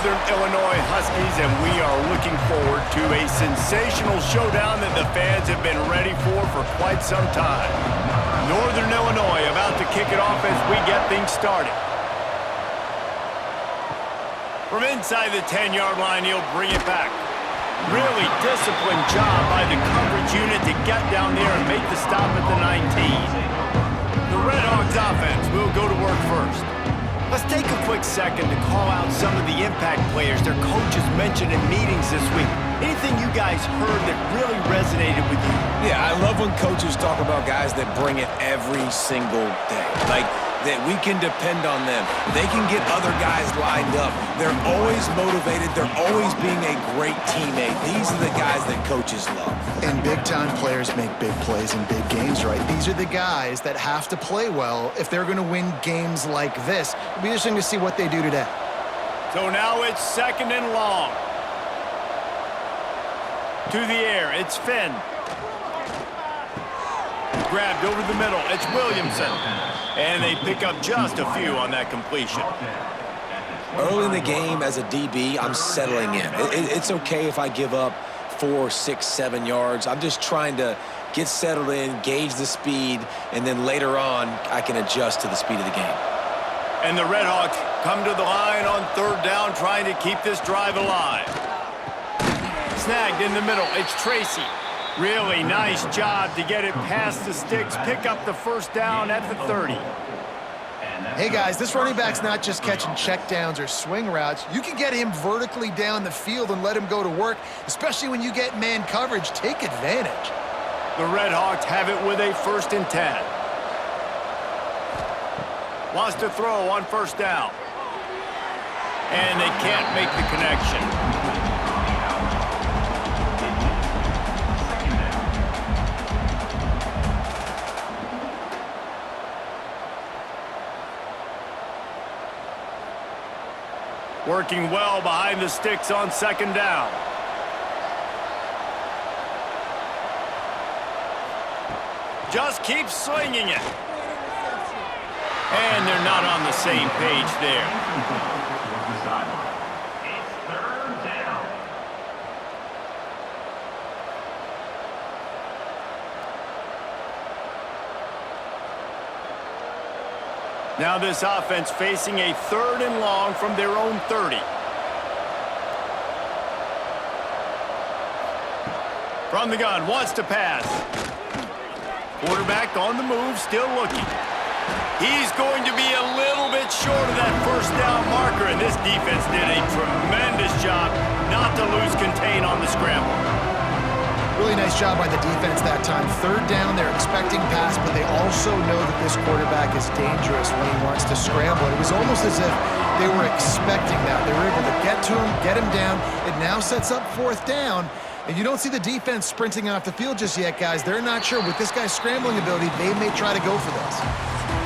Northern Illinois Huskies, and we are looking forward to a sensational showdown that the fans have been ready for quite some time. Northern Illinois about to kick it off as we get things started. From inside the 10-yard line, he'll bring it back. Really disciplined job by the coverage unit to get down there and make the stop at the 19. The Red Hawks offense will go to work first. Let's take a quick second to call out some of the impact players their coaches mentioned in meetings this week. Anything you guys heard that really resonated with you? Yeah, I love when coaches talk about guys that bring it every single day. Like, that we can depend on them. They can get other guys lined up. They're always motivated. They're always being a great teammate. These are the guys that coaches love. And big-time players make big plays in big games, right? These are the guys that have to play well if they're going to win games like this. It'll be interesting to see what they do today. So now it's second and long. To the air, it's Finn. Grabbed over the middle, it's Williamson. And they pick up just a few on that completion. Early in the game, as a DB, I'm settling in. It's okay if I give up 4, 6, 7 yards. I'm just trying to get settled in, gauge the speed, and then later on, I can adjust to the speed of the game. And the Red Hawks come to the line on third down, trying to keep this drive alive. Snagged in the middle, it's Tracy. Really nice job to get it past the sticks, pick up the first down at the 30. Hey, guys, this running back's not just catching checkdowns or swing routes. You can get him vertically down the field and let him go to work, especially when you get man coverage. Take advantage. The Red Hawks have it with a 1st and 10. Wants to throw on first down. And they can't make the connection. Working well behind the sticks on second down. Just keep swinging it. And they're not on the same page there. Now this offense facing a 3rd and long from their own 30. From the gun, wants to pass. Quarterback on the move, still looking. He's going to be a little bit short of that first down marker, and this defense did a tremendous job not to lose contain on the scramble. Really nice job by the defense that time. 3rd down, they're expecting pass, but they also know that this quarterback is dangerous when he wants to scramble. It was almost as if they were expecting that. They were able to get to him, get him down. It now sets up 4th down, and you don't see the defense sprinting off the field just yet, guys. They're not sure. With this guy's scrambling ability, they may try to go for this.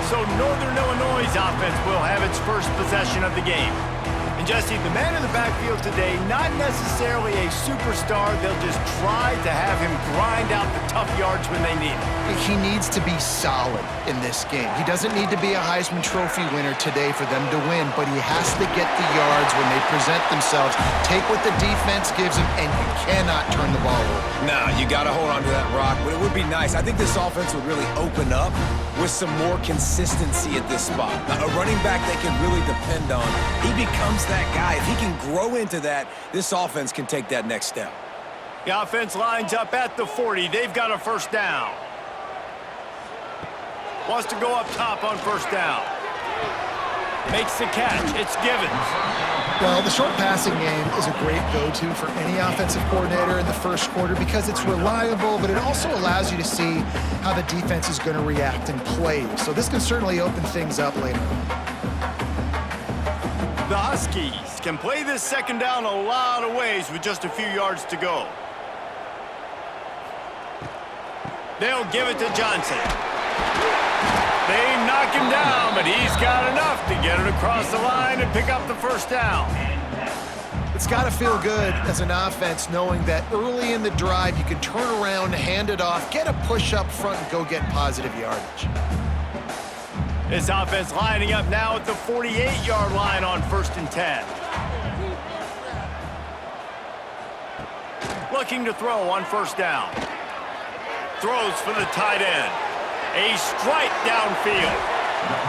So Northern Illinois' offense will have its first possession of the game. And Jesse, the man in the backfield today, not necessarily a superstar. They'll just try to have him grind out the tough yards when they need it. He needs to be solid in this game. He doesn't need to be a Heisman Trophy winner today for them to win, but he has to get the yards when they present themselves. Take what the defense gives him, and you cannot turn the ball over. No, you got to hold on to that rock, but it would be nice. I think this offense would really open up with some more consistency at this spot. Now, a running back they can really depend on, he becomes that guy. If he can grow into that, this offense can take that next step. The offense lines up at the 40. They've got a first down. Wants to go up top on first down. Makes the catch. It's Givens. Well, the short passing game is a great go-to for any offensive coordinator in the first quarter because it's reliable, but it also allows you to see how the defense is going to react and play. So this can certainly open things up later. The Huskies can play this second down a lot of ways with just a few yards to go. They'll give it to Johnson. They knock him down, but he's got enough to get it across the line and pick up the first down. It's got to feel good as an offense knowing that early in the drive you can turn around, hand it off, get a push up front, and go get positive yardage. This offense lining up now at the 48-yard line on 1st and 10. looking to throw on first down. Throws for the tight end. A strike downfield.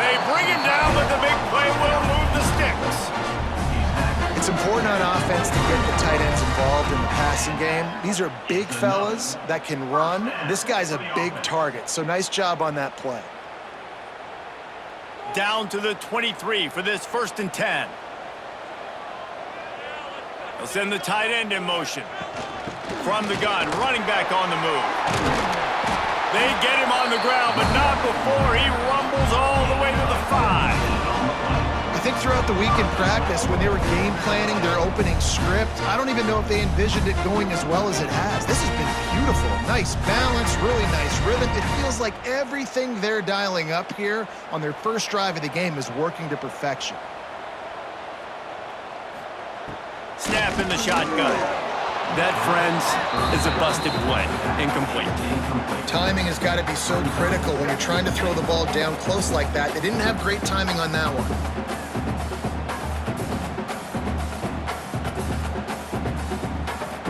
They bring him down, but the big play will move the sticks. It's important on offense to get the tight ends involved in the passing game. These are big fellas that can run. This guy's a big target, so nice job on that play. Down to the 23 for this 1st and 10. They'll send the tight end in motion. From the gun, running back on the move. They get him on the ground, but not before he rumbles all the way to the 5. I think throughout the week in practice, when they were game planning their opening script, I don't even know if they envisioned it going as well as it has. This has been beautiful. Nice balance, really nice rhythm. It feels like everything they're dialing up here on their first drive of the game is working to perfection. Snap in the shotgun. That, friends, is a busted play. Incomplete. Timing has got to be so critical when you're trying to throw the ball down close like that. They didn't have great timing on that one.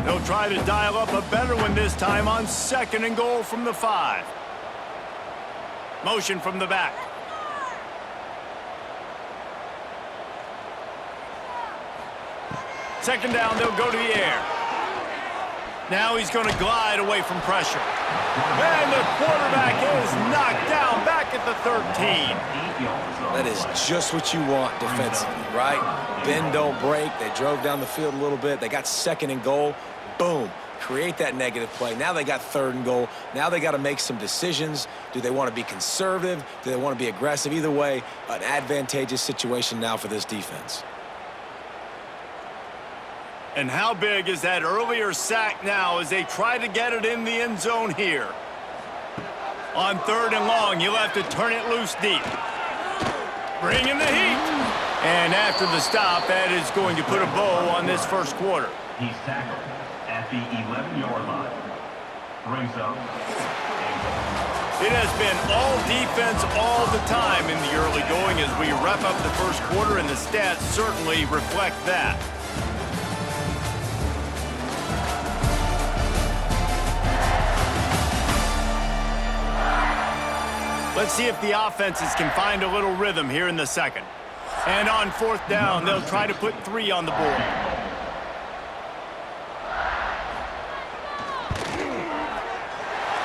They'll try to dial up a better one this time on 2nd and goal from the 5. Motion from the back. Second down, they'll go to the air. Now he's going to glide away from pressure. And the quarterback is knocked down back at the 13. That is just what you want defensively, right? Bend, don't break. They drove down the field a little bit. They got 2nd and goal. Boom. Create that negative play. Now they got 3rd and goal. Now they got to make some decisions. Do they want to be conservative? Do they want to be aggressive? Either way, an advantageous situation now for this defense. And how big is that earlier sack now as they try to get it in the end zone here? On 3rd and long, you'll have to turn it loose deep. Bring in the heat. And after the stop, that is going to put a bow on this first quarter. He's tackled at the 11-yard line. Brings up. It has been all defense all the time in the early going as we wrap up the first quarter, and the stats certainly reflect that. Let's see if the offenses can find a little rhythm here in the 2nd. And on 4th down, they'll try to put 3 on the board.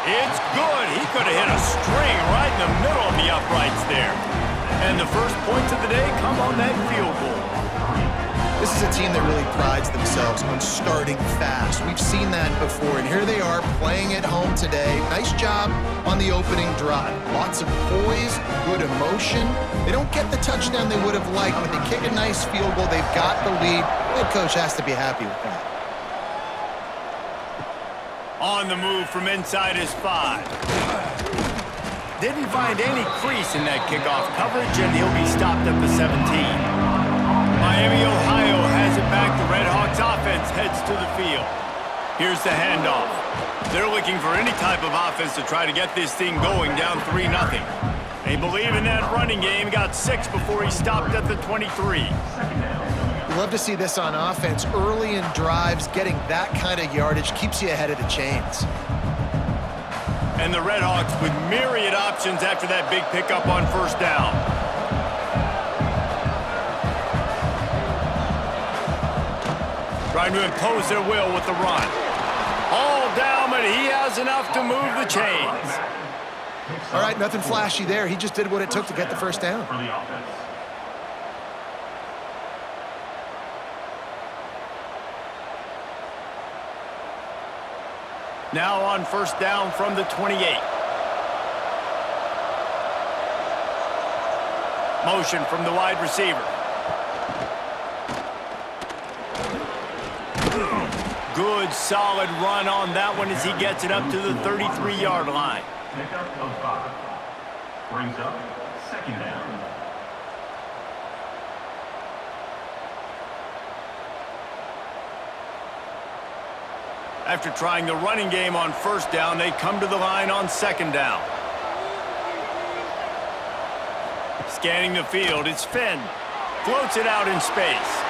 It's good. He could have hit a string right in the middle of the uprights there. And the first points of the day come on that field goal. This is a team that really prides themselves on starting fast. We've seen that before, and here they are playing at home today. Nice job on the opening drive. Lots of poise, good emotion. They don't get the touchdown they would have liked, but they kick a nice field goal. They've got the lead. The head coach has to be happy with that. On the move from inside his 5. Didn't find any crease in that kickoff coverage, and he'll be stopped at the 17. Miami, Ohio has it back. The Red Hawks offense heads to the field. Here's the handoff. They're looking for any type of offense to try to get this thing going down 3-0. They believe in that running game. Got 6 before he stopped at the 23. You love to see this on offense. Early in drives, getting that kind of yardage keeps you ahead of the chains. And the Red Hawks with myriad options after that big pickup on 1st down. Trying to impose their will with the run. All down, but he has enough to move the chains. All right, nothing flashy there. He just did what it took to get the first down. For the offense. Now on 1st down from the 28. Motion from the wide receiver. Good, solid run on that one as he gets it up to the 33-yard line. Pickup of 5. Brings up 2nd down. After trying the running game on 1st down, they come to the line on 2nd down. Scanning the field, it's Finn. Floats it out in space.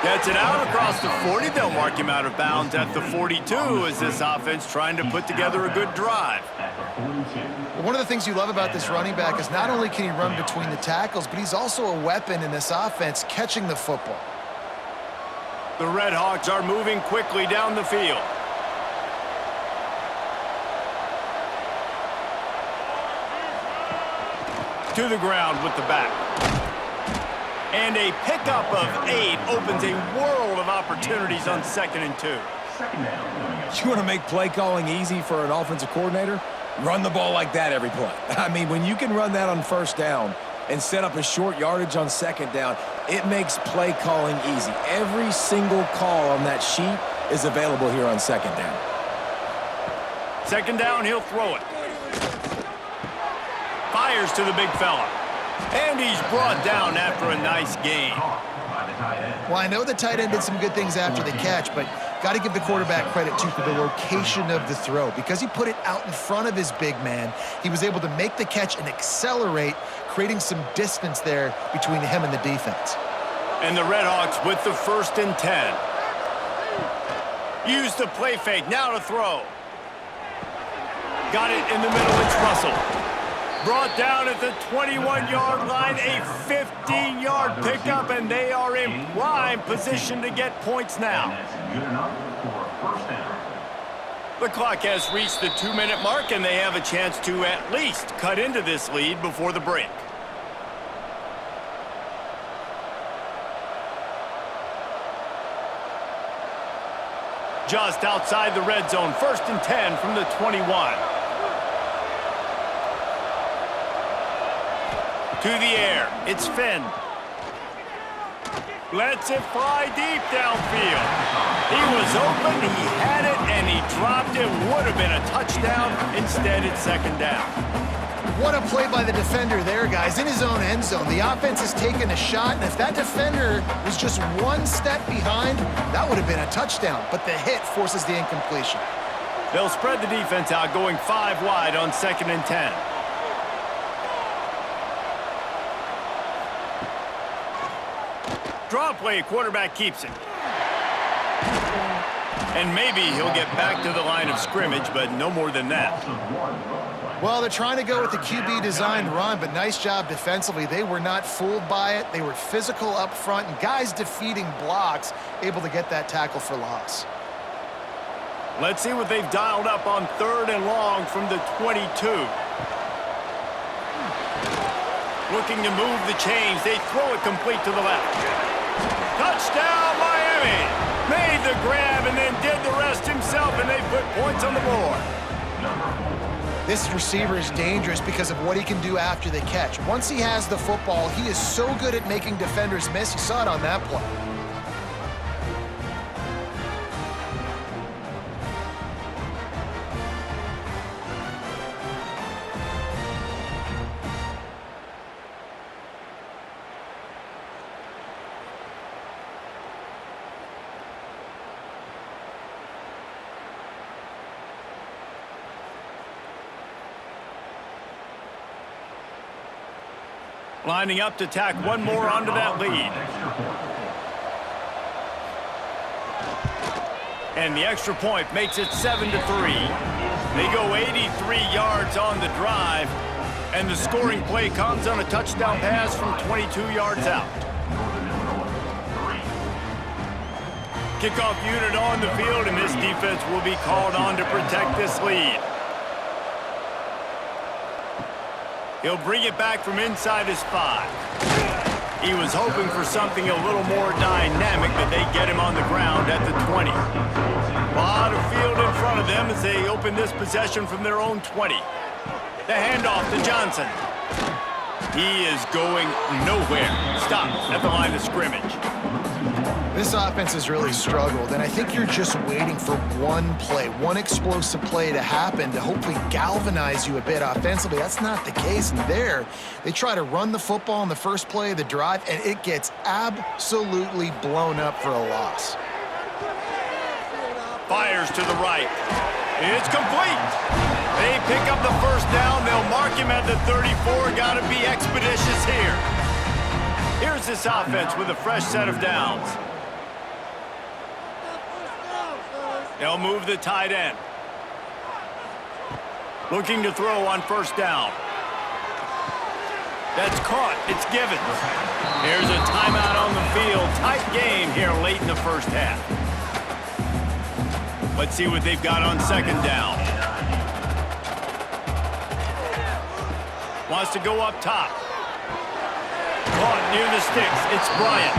Gets it out across the 40. They'll mark him out of bounds at the 42 as this offense trying to put together a good drive. One of the things you love about this running back is not only can he run between the tackles, but he's also a weapon in this offense catching the football. The Red Hawks are moving quickly down the field. To the ground with the back. And a pickup of 8 opens a world of opportunities on 2nd and 2. You want to make play calling easy for an offensive coordinator? Run the ball like that every play. I mean, when you can run that on 1st down and set up a short yardage on 2nd down, it makes play calling easy. Every single call on that sheet is available here on 2nd down. 2nd down, he'll throw it. Fires to the big fella. And he's brought down after a nice gain. Well, I know the tight end did some good things after the catch, but got to give the quarterback credit, too, for the location of the throw. Because he put it out in front of his big man, he was able to make the catch and accelerate, creating some distance there between him and the defense. And the Red Hawks with the 1st and 10. Use the play fake, now to throw. Got it in the middle, it's Russell. Brought down at the 21-yard line, a 15-yard pickup, and they are in prime position to get points now. The clock has reached the 2-minute mark, and they have a chance to at least cut into this lead before the break. Just outside the red zone, 1st and 10 from the 21. To the air, it's Finn. Lets it fly deep downfield. He was open, he had it, and he dropped it. Would have been a touchdown. Instead, it's 2nd down. What a play by the defender there, guys. In his own end zone, the offense has taken a shot, and if that defender was just one step behind, that would have been a touchdown. But the hit forces the incompletion. They'll spread the defense out, going 5 wide on 2nd and 10. Draw play, quarterback keeps it. And maybe he'll get back to the line of scrimmage, but no more than that. Well, they're trying to go with the QB designed run, but nice job defensively. They were not fooled by it. They were physical up front, and guys defeating blocks, able to get that tackle for loss. Let's see what they've dialed up on 3rd and long from the 22. Looking to move the chains. They throw it complete to the left. Touchdown, Miami! Made the grab and then did the rest himself, and they put points on the board. This receiver is dangerous because of what he can do after the catch. Once he has the football, he is so good at making defenders miss. You saw it on that play. Lining up to tack one more onto that lead. And the extra point makes it 7-3. They go 83 yards on the drive, and the scoring play comes on a touchdown pass from 22 yards out. Kickoff unit on the field, and this defense will be called on to protect this lead. He'll bring it back from inside his 5. He was hoping for something a little more dynamic, but they get him on the ground at the 20. A lot of field in front of them as they open this possession from their own 20. The handoff to Johnson. He is going nowhere. Stop at the line of scrimmage. This offense has really struggled, and I think you're just waiting for one play, one explosive play to happen to hopefully galvanize you a bit offensively. That's not the case, and there, they try to run the football on the first play of the drive, and it gets absolutely blown up for a loss. Fires to the right. It's complete. They pick up the 1st down. They'll mark him at the 34. Got to be expeditious here. Here's this offense with a fresh set of downs. They'll move the tight end. Looking to throw on first down. That's caught. It's given. Here's a timeout on the field. Tight game here late in the first half. Let's see what they've got on second down. Wants to go up top. Caught near the sticks. It's Bryant.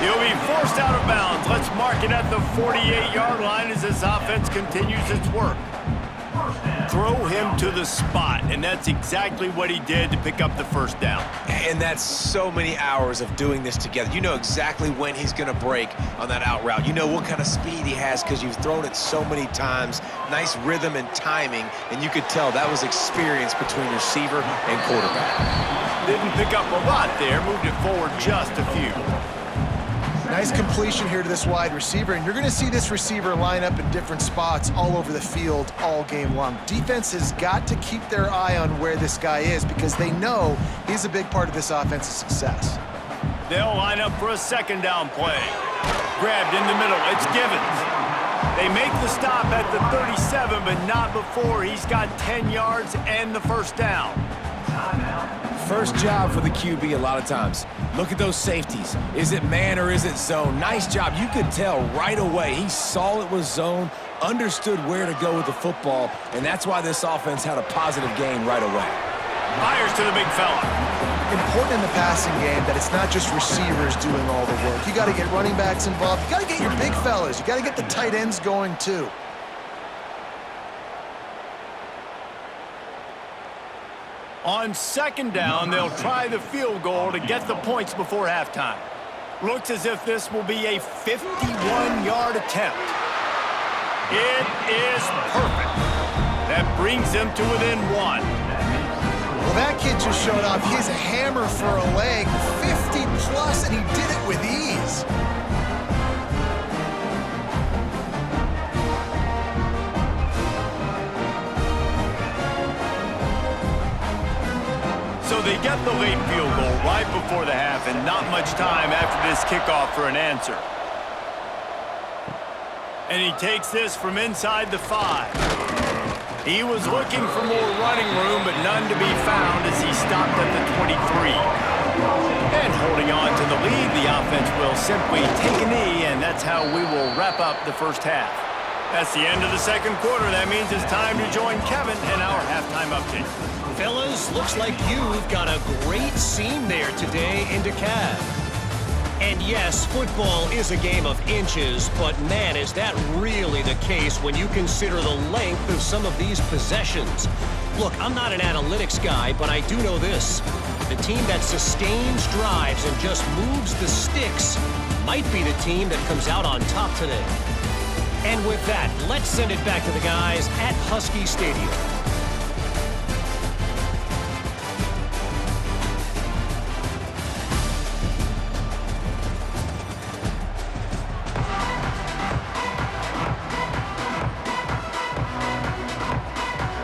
He'll be forced out of bounds. Let's mark it at the 48-yard line as this offense continues its work. Throw him to the spot, and that's exactly what he did to pick up the first down. And that's so many hours of doing this together. You know exactly when he's going to break on that out route. You know what kind of speed he has because you've thrown it so many times. Nice rhythm and timing, and you could tell that was experience between receiver and quarterback. Didn't pick up a lot there, moved it forward just a few. Nice completion here to this wide receiver, and you're going to see this receiver line up in different spots all over the field all game long. Defense has got to keep their eye on where this guy is because they know he's a big part of this offense's success. They'll line up for a second down play. Grabbed in the middle. It's Givens. They make the stop at the 37, but not before he's got 10 yards and the first down. First job for the QB a lot of times. Look at those safeties. Is it man or is it zone? Nice job. You could tell right away. He saw it was zone, understood where to go with the football, and that's why this offense had a positive gain right away. Fires to the big fella. Important in the passing game that it's not just receivers doing all the work. You got to get running backs involved. You got to get your big fellas. You got to get the tight ends going too. On second down, they'll try the field goal to get the points before halftime. Looks as if this will be a 51-yard attempt. It is perfect. That brings them to within one. Well, that kid just showed off his hammer for a leg, 50-plus, and he did it with ease. So they get the late field goal right before the half and not much time after this kickoff for an answer. And he takes this from inside the 5. He was looking for more running room, but none to be found as he stopped at the 23. And holding on to the lead, the offense will simply take a knee, and that's how we will wrap up the first half. That's the end of the second quarter. That means it's time to join Kevin in our halftime update. Fellas, looks like you've got a great scene there today in DeKalb. And yes, football is a game of inches, but man, is that really the case when you consider the length of some of these possessions. Look, I'm not an analytics guy, but I do know this. The team that sustains drives and just moves the sticks might be the team that comes out on top today. And with that, let's send it back to the guys at Husky Stadium.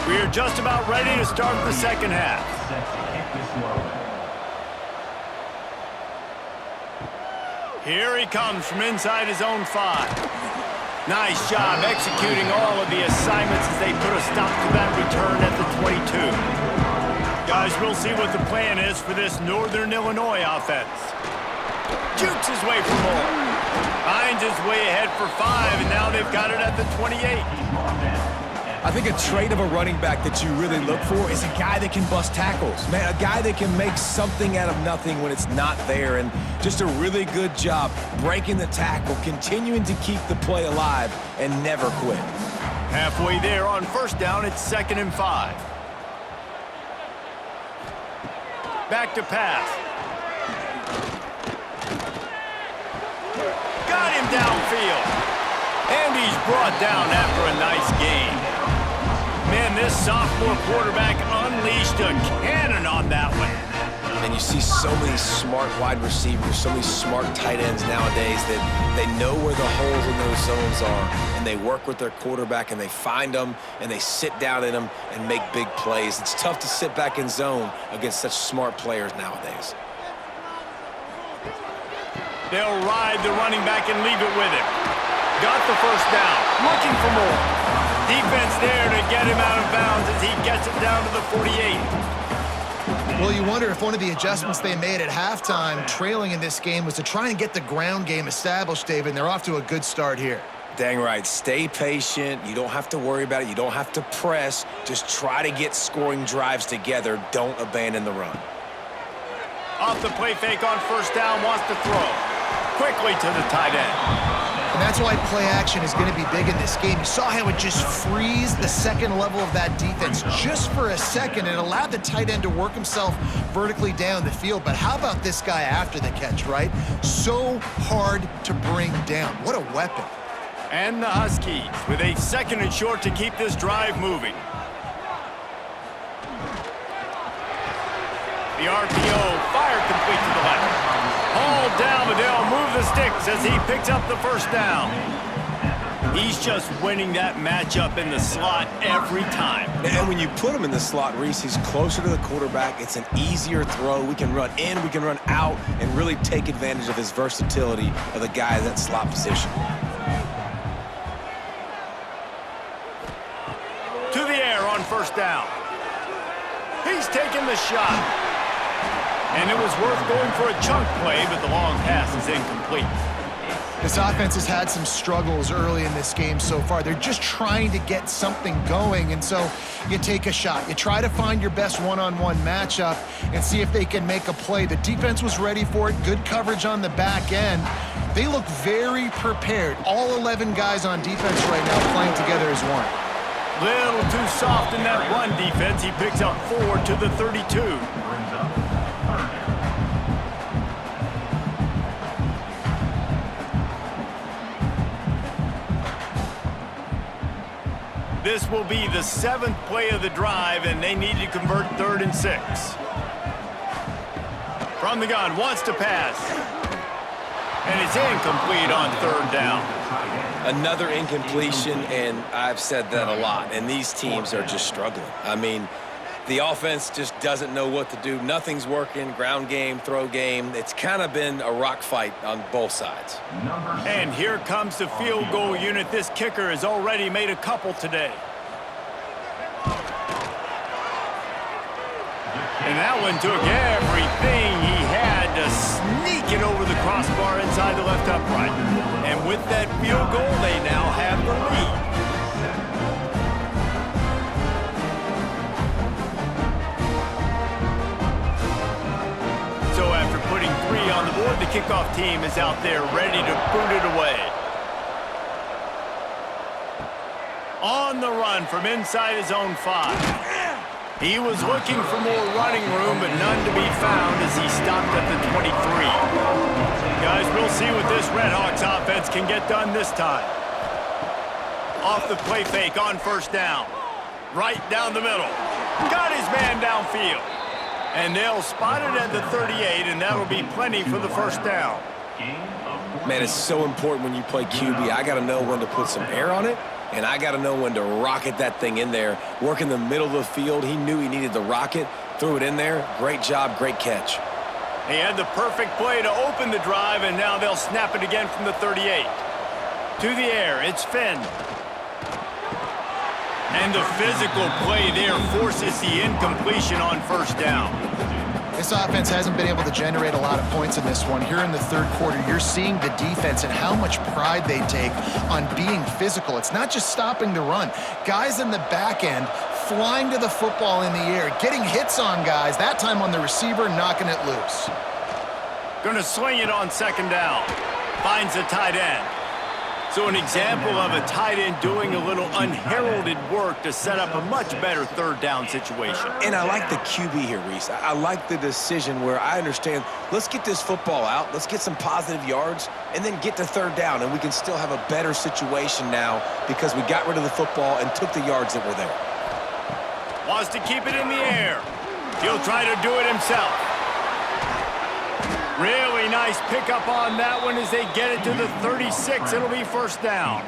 We are just about ready to start the second half. Here he comes from inside his own 5. Nice job executing all of the assignments as they put a stop to that return at the 22. Guys, we'll see what the plan is for this Northern Illinois offense. Jukes his way for more. Finds his way ahead for 5, and now they've got it at the 28. I think a trait of a running back that you really look for is a guy that can bust tackles. Man, a guy that can make something out of nothing when it's not there. And just a really good job breaking the tackle, continuing to keep the play alive, and never quit. Halfway there on first down, it's 2nd and 5. Back to pass. Got him downfield. And he's brought down after a nice gain. Man, this sophomore quarterback unleashed a cannon on that one. And you see so many smart wide receivers, so many smart tight ends nowadays that they know where the holes in those zones are, and they work with their quarterback, and they find them, and they sit down in them and make big plays. It's tough to sit back in zone against such smart players nowadays. They'll ride the running back and leave it with him. got the first down, looking for more. Defense there to get him out of bounds as he gets it down to the 48. Well, you wonder if one of the adjustments they made at halftime, trailing in this game, was to try and get the ground game established, David, and they're off to a good start here. Dang right. Stay patient. You don't have to worry about it. You don't have to press. Just try to get scoring drives together. Don't abandon the run. Off the play fake on first down, wants to throw. Quickly to the tight end. And that's why play action is going to be big in this game. You saw how it just frees the second level of that defense just for a second. It allowed the tight end to work himself vertically down the field. But how about this guy after the catch, right? So hard to bring down. What a weapon. And the Huskies with a 2nd and short to keep this drive moving. The RPO fired complete to the left. Hauled down, but they'll move the sticks as he picks up the first down. He's just winning that matchup in the slot every time. And when you put him in the slot, Reese, he's closer to the quarterback. It's an easier throw. We can run in, we can run out, and really take advantage of his versatility of the guy in that slot position. To the air on first down. He's taking the shot. And it was worth going for a chunk play, but the long pass is incomplete. This offense has had some struggles early in this game so far. They're just trying to get something going, and so you take a shot. You try to find your best one-on-one matchup and see if they can make a play. The defense was ready for it. Good coverage on the back end. They look very prepared. All 11 guys on defense right now playing together as one. Little too soft in that run defense. He picks up 4 to the 32. This will be the 7th play of the drive, and they need to convert 3rd and 6. From the gun, wants to pass. And it's incomplete on 3rd down. Another incompletion, and I've said that a lot, and these teams are just struggling. I mean, the offense just doesn't know what to do. Nothing's working, ground game, throw game. It's kind of been a rock fight on both sides. And here comes the field goal unit. This kicker has already made a couple today. And that one took everything he had to sneak it over the crossbar inside the left upright. And with that field goal, they now have the lead. So after putting 3 on the board, the kickoff team is out there ready to boot it away. On the run from inside his own 5. He was looking for more running room, but none to be found as he stopped at the 23. Guys, we'll see what this Redhawks offense can get done this time. Off the play fake on first down. Right down the middle. Got his man downfield. And they'll spot it at the 38, and that'll be plenty for the first down. Man, it's so important when you play QB. I got to know when to put some air on it, and I got to know when to rocket that thing in there. Work in the middle of the field. He knew he needed the rocket, threw it in there. Great job, great catch. He had the perfect play to open the drive, and now they'll snap it again from the 38. To the air, it's Finn. And the physical play there forces the incompletion on first down. This offense hasn't been able to generate a lot of points in this one. Here in the 3rd quarter, you're seeing the defense and how much pride they take on being physical. It's not just stopping the run. Guys in the back end flying to the football in the air, getting hits on guys, that time on the receiver, knocking it loose. Gonna swing it on 2nd down. Finds the tight end. So an example of a tight end doing a little unheralded work to set up a much better 3rd down situation. And I like the QB here, Reese. I like the decision where I understand, let's get this football out, let's get some positive yards, and then get to 3rd down, and we can still have a better situation now because we got rid of the football and took the yards that were there. Wants to keep it in the air. He'll try to do it himself. Really nice pickup on that one as they get it to the 36. It'll be first down.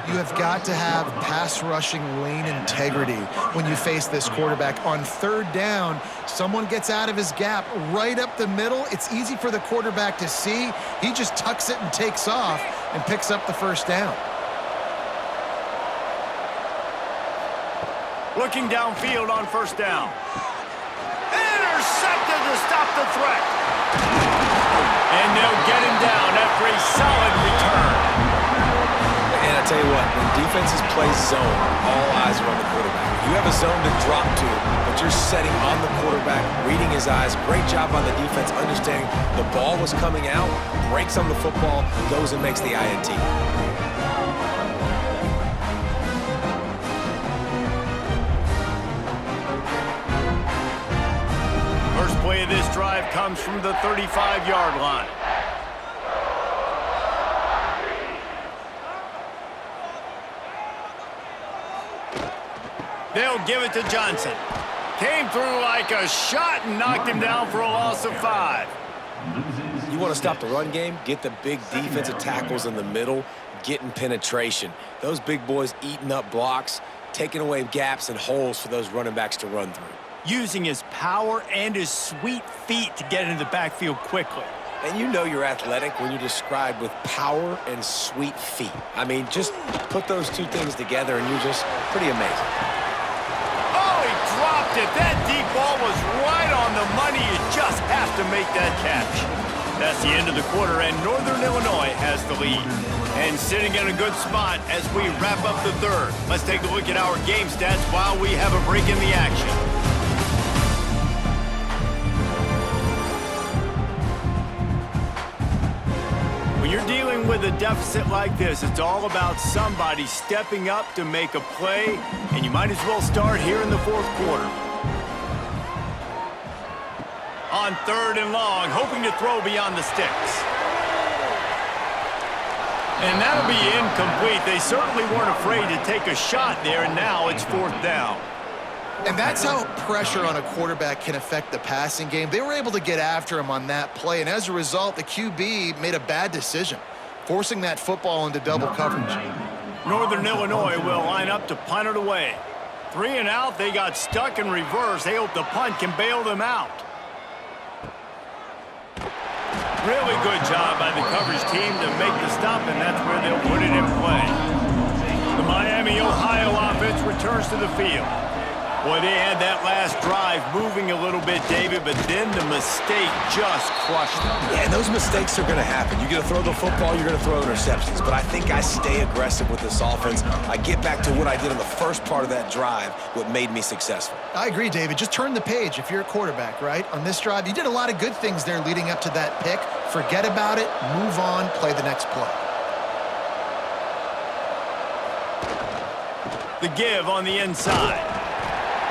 You have got to have pass rushing lane integrity when you face this quarterback. On third down, someone gets out of his gap right up the middle. It's easy for the quarterback to see. He just tucks it and takes off and picks up the first down. Looking downfield on first down. Intercepted to stop the threat. And they'll get him down after a solid return. And I tell you what, when defenses play zone, all eyes are on the quarterback. You have a zone to drop to, but you're setting on the quarterback, reading his eyes. Great job on the defense, understanding the ball was coming out, breaks on the football, goes and makes the INT. First play of this drive comes from the 35-yard line. They'll give it to Johnson. Came through like a shot and knocked him down for a loss of 5. You want to stop the run game? Get the big defensive tackles in the middle, getting penetration. Those big boys eating up blocks, taking away gaps and holes for those running backs to run through. Using his power and his sweet feet to get into the backfield quickly. And you know you're athletic when you're described with power and sweet feet. I mean, just put those two things together and you're just pretty amazing. Oh, he dropped it. That deep ball was right on the money. You just have to make that catch. That's the end of the quarter, and Northern Illinois has the lead. And sitting in a good spot as we wrap up the third. Let's take a look at our game stats while we have a break in the action. When you're dealing with a deficit like this, it's all about somebody stepping up to make a play, and you might as well start here in the fourth quarter. On third and long, hoping to throw beyond the sticks. And that'll be incomplete. They certainly weren't afraid to take a shot there, and now it's fourth down. And that's how pressure on a quarterback can affect the passing game. They were able to get after him on that play, and as a result, the QB made a bad decision, forcing that football into double coverage. Northern Illinois will line up to punt it away. 3 and out, they got stuck in reverse. They hope the punt can bail them out. Really good job by the coverage team to make the stop, and that's where they'll put it in play. The Miami, Ohio offense returns to the field. Boy, they had that last drive moving a little bit, David, but then the mistake just crushed them. Yeah, and those mistakes are going to happen. You're going to throw the football, you're going to throw interceptions. But I think I stay aggressive with this offense. I get back to what I did in the first part of that drive, what made me successful. I agree, David. Just turn the page if you're a quarterback, right? On this drive, you did a lot of good things there leading up to that pick. Forget about it, move on, play the next play. The give on the inside.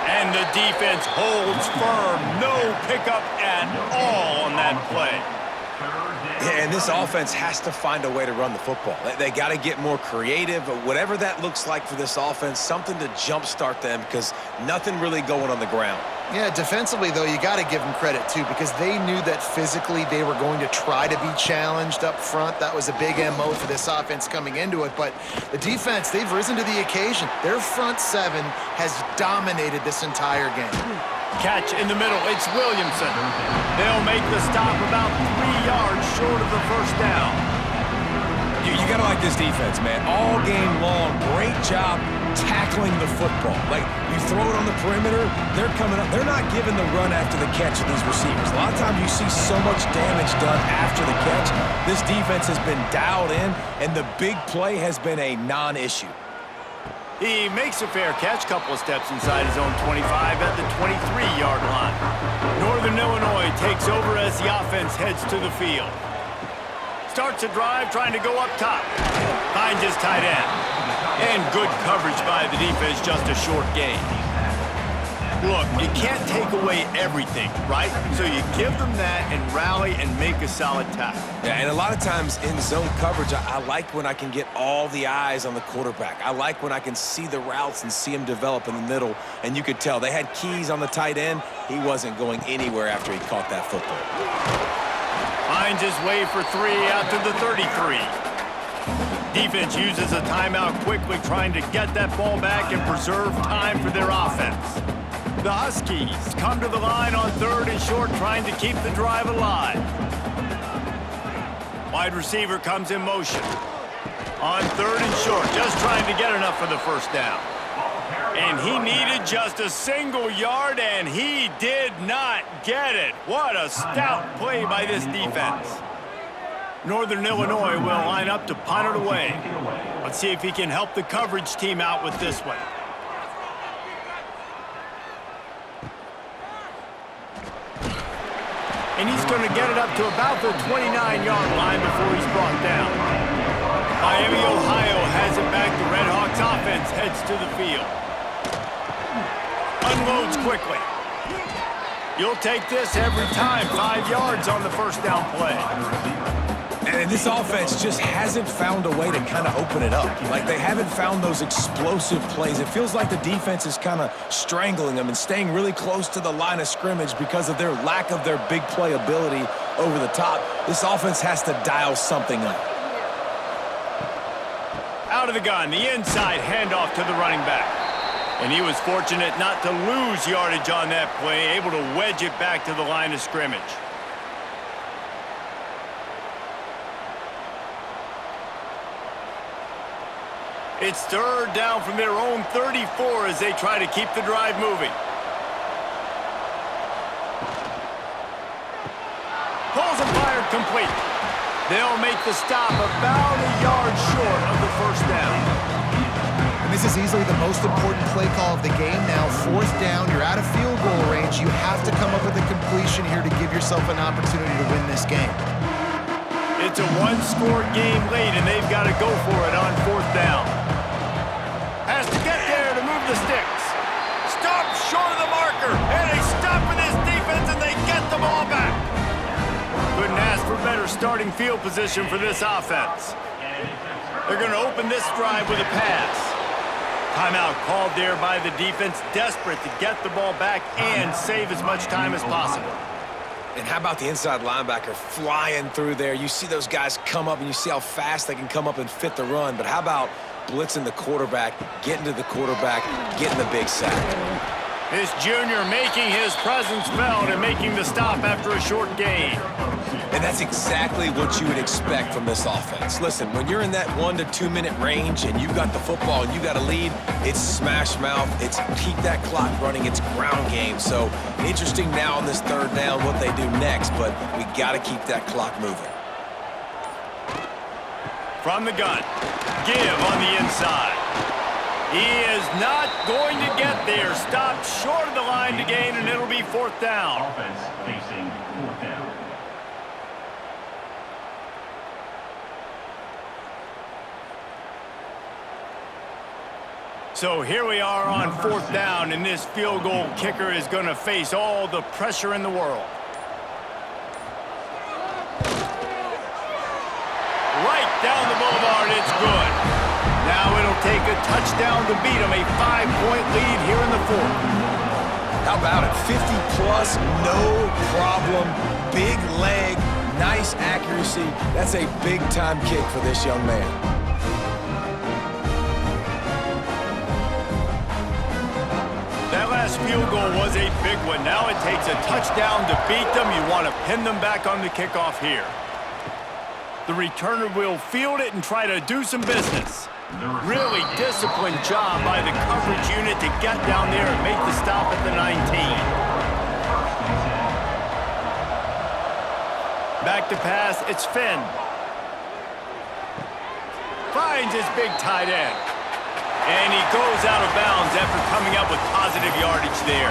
And the defense holds firm. No pickup at all on that play. Yeah, and this offense has to find a way to run the football. They got to get more creative, but whatever that looks like for this offense, something to jumpstart them because nothing really going on the ground. Yeah, defensively, though, you got to give them credit, too, because they knew that physically they were going to try to be challenged up front. That was a big MO for this offense coming into it. But the defense, they've risen to the occasion. Their front seven has dominated this entire game. Catch in the middle. It's Williamson. They'll make the stop about 3 yards short of the first down. You got to like this defense, man. All game long, great job tackling the football. Like, you throw it on the perimeter, they're coming up. They're not giving the run after the catch to these receivers. A lot of times you see so much damage done after the catch. This defense has been dialed in, and the big play has been a non-issue. He makes a fair catch, couple of steps inside his own 25 at the 23-yard line. Northern Illinois takes over as the offense heads to the field. Starts a drive trying to go up top. Finds his tight end. And good coverage by the defense, just a short gain. Look, you can't take away everything, right? So you give them that and rally and make a solid tackle. Yeah, and a lot of times in zone coverage, I like when I can get all the eyes on the quarterback. I like when I can see the routes and see him develop in the middle. And you could tell they had keys on the tight end. He wasn't going anywhere after he caught that football. Finds his way for 3 out to the 33. Defense uses a timeout quickly, trying to get that ball back and preserve time for their offense. The Huskies come to the line on 3rd and short, trying to keep the drive alive. Wide receiver comes in motion. On 3rd and short, just trying to get enough for the first down. And he needed just a single yard, and he did not get it. What a stout play by this defense. Northern Illinois will line up to punt it away. Let's see if he can help the coverage team out with this one. And he's going to get it up to about the 29-yard line before he's brought down. Miami, Ohio has it back. The Red Hawks offense heads to the field. Unloads quickly. You'll take this every time. 5 yards on the first down play. And this offense just hasn't found a way to kind of open it up. Like, they haven't found those explosive plays. It feels like the defense is kind of strangling them and staying really close to the line of scrimmage because of their lack of their big play ability over the top. This offense has to dial something up. Out of the gun, the inside handoff to the running back. And he was fortunate not to lose yardage on that play, able to wedge it back to the line of scrimmage. It's 3rd down from their own 34 as they try to keep the drive moving. Pulls and fired complete. They'll make the stop about a yard short of the first down. And this is easily the most important play call of the game now. 4th down, you're out of field goal range. You have to come up with a completion here to give yourself an opportunity to win this game. It's a one-score game late, and they've got to go for it on 4th down. Has to get there to move the sticks. Stop short of the marker, and they stop with this defense, and they get the ball back. Couldn't ask for better starting field position for this offense. They're going to open this drive with a pass. Timeout called there by the defense, desperate to get the ball back and save as much time as possible. And how about the inside linebacker flying through there? You see those guys come up, and you see how fast they can come up and fit the run. But how about blitzing the quarterback, getting to the quarterback, getting the big sack? This junior making his presence felt and making the stop after a short gain. And that's exactly what you would expect from this offense. Listen, when you're in that 1 to 2 minute range and you got the football and you got a lead, it's smash mouth, it's keep that clock running, it's ground game. So interesting now on this 3rd down what they do next, but we got to keep that clock moving. From the gun, give on the inside. He is not going to get there. Stopped short of the line to gain, and it'll be 4th down. Offense facing 4th down. So here we are on 4th down, and this field goal kicker is going to face all the pressure in the world. Right down the boulevard, it's good. Now it'll take a touchdown to beat them, a 5-point lead here in the 4th. How about it? 50-plus, no problem, big leg, nice accuracy. That's a big-time kick for this young man. That last field goal was a big one. Now it takes a touchdown to beat them. You want to pin them back on the kickoff here. The returner will field it and try to do some business. Really disciplined job by the coverage unit to get down there and make the stop at the 19. Back to pass, it's Finn. Finds his big tight end. And he goes out of bounds after coming up with positive yardage there.